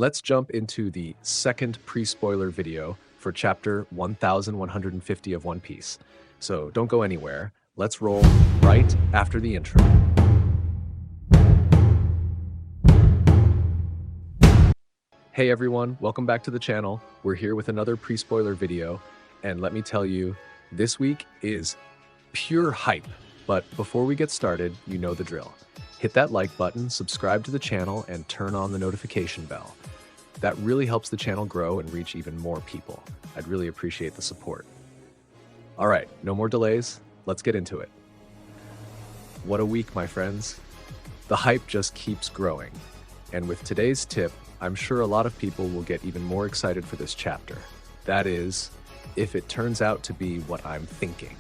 Let's jump into the second pre-spoiler video for chapter 1150 of One Piece. So don't go anywhere. Let's roll right after the intro. Hey everyone, welcome back to the channel. We're here with another pre-spoiler video, and let me tell you, this week is pure hype. But before we get started, you know the drill. Hit that like button, subscribe to the channel, and turn on the notification bell. That really helps the channel grow and reach even more people. I'd really appreciate the support. All right, no more delays. Let's get into it. What a week, my friends. The hype just keeps growing. And with today's tip, I'm sure a lot of people will get even more excited for this chapter. That is, if it turns out to be what I'm thinking.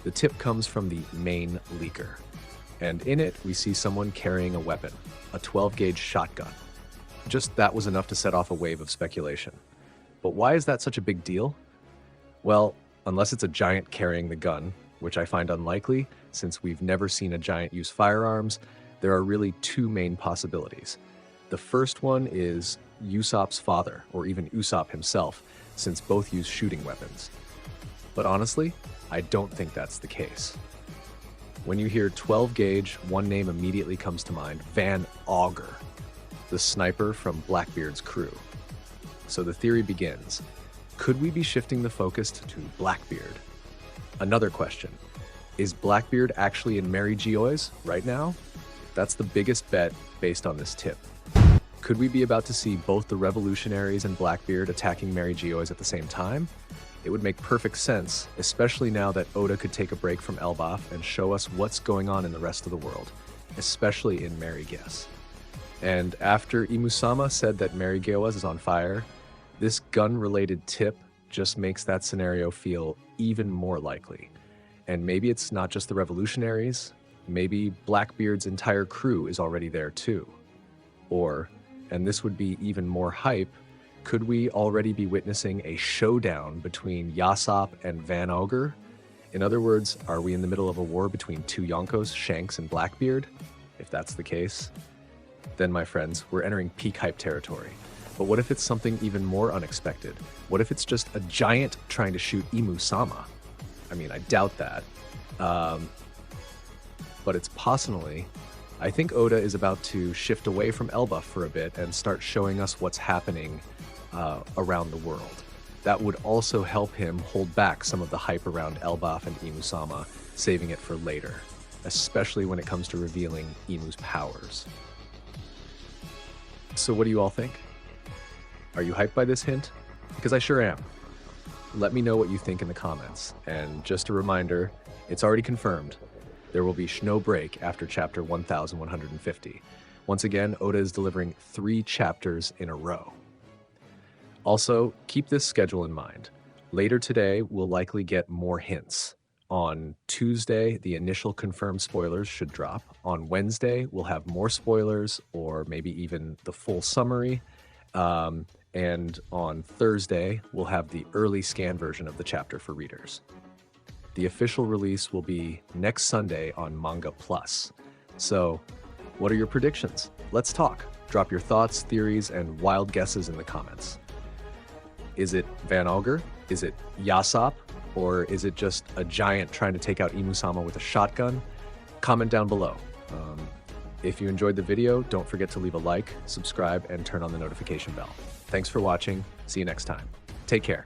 The tip comes from the main leaker. And in it, we see someone carrying a weapon, a 12-gauge shotgun. Just that was enough to set off a wave of speculation. But why is that such a big deal? Well, unless it's a giant carrying the gun, which I find unlikely, since we've never seen a giant use firearms, there are really two main possibilities. The first one is Usopp's father, or even Usopp himself, since both use shooting weapons. But honestly, I don't think that's the case. When you hear 12-gauge, one name immediately comes to mind, Van Augur, the sniper from Blackbeard's crew. So the theory begins. Could we be shifting the focus to Blackbeard? Another question. Is Blackbeard actually in Mary Geoise right now? That's the biggest bet based on this tip. Could we be about to see both the revolutionaries and Blackbeard attacking Mary Geoise at the same time? It would make perfect sense, especially now that Oda could take a break from Elbaf and show us what's going on in the rest of the world, especially in Mary Geoise. And after Imusama said that Mary Geoise is on fire, this gun-related tip just makes that scenario feel even more likely. And maybe it's not just the revolutionaries, maybe Blackbeard's entire crew is already there too. Or, and this would be even more hype, could we already be witnessing a showdown between Usopp and Van Augur? In other words, are we in the middle of a war between two Yonkos, Shanks and Blackbeard? If that's the case, then my friends, we're entering peak hype territory. But what if it's something even more unexpected? What if it's just a giant trying to shoot Imusama? I mean, I doubt that. But it's possibly. I think Oda is about to shift away from Elbaf for a bit and start showing us what's happening around the world. That would also help him hold back some of the hype around Elbaf and Imusama, saving it for later, especially when it comes to revealing Imu's powers. So what do you all think? Are you hyped by this hint? Because I sure am. Let me know what you think in the comments. And just a reminder, it's already confirmed. There will be no break after chapter 1150. Once again, Oda is delivering 3 chapters in a row. Also, keep this schedule in mind. Later today, we'll likely get more hints. On Tuesday, the initial confirmed spoilers should drop. On Wednesday, we'll have more spoilers or maybe even the full summary. And on Thursday, we'll have the early scan version of the chapter for readers. The official release will be next Sunday on MANGA+. So, what are your predictions? Let's talk. Drop your thoughts, theories, and wild guesses in the comments. Is it Van Augur? Is it Usopp? Or is it just a giant trying to take out Imusama with a shotgun? Comment down below. If you enjoyed the video, don't forget to leave a like, subscribe, and turn on the notification bell. Thanks for watching. See you next time. Take care.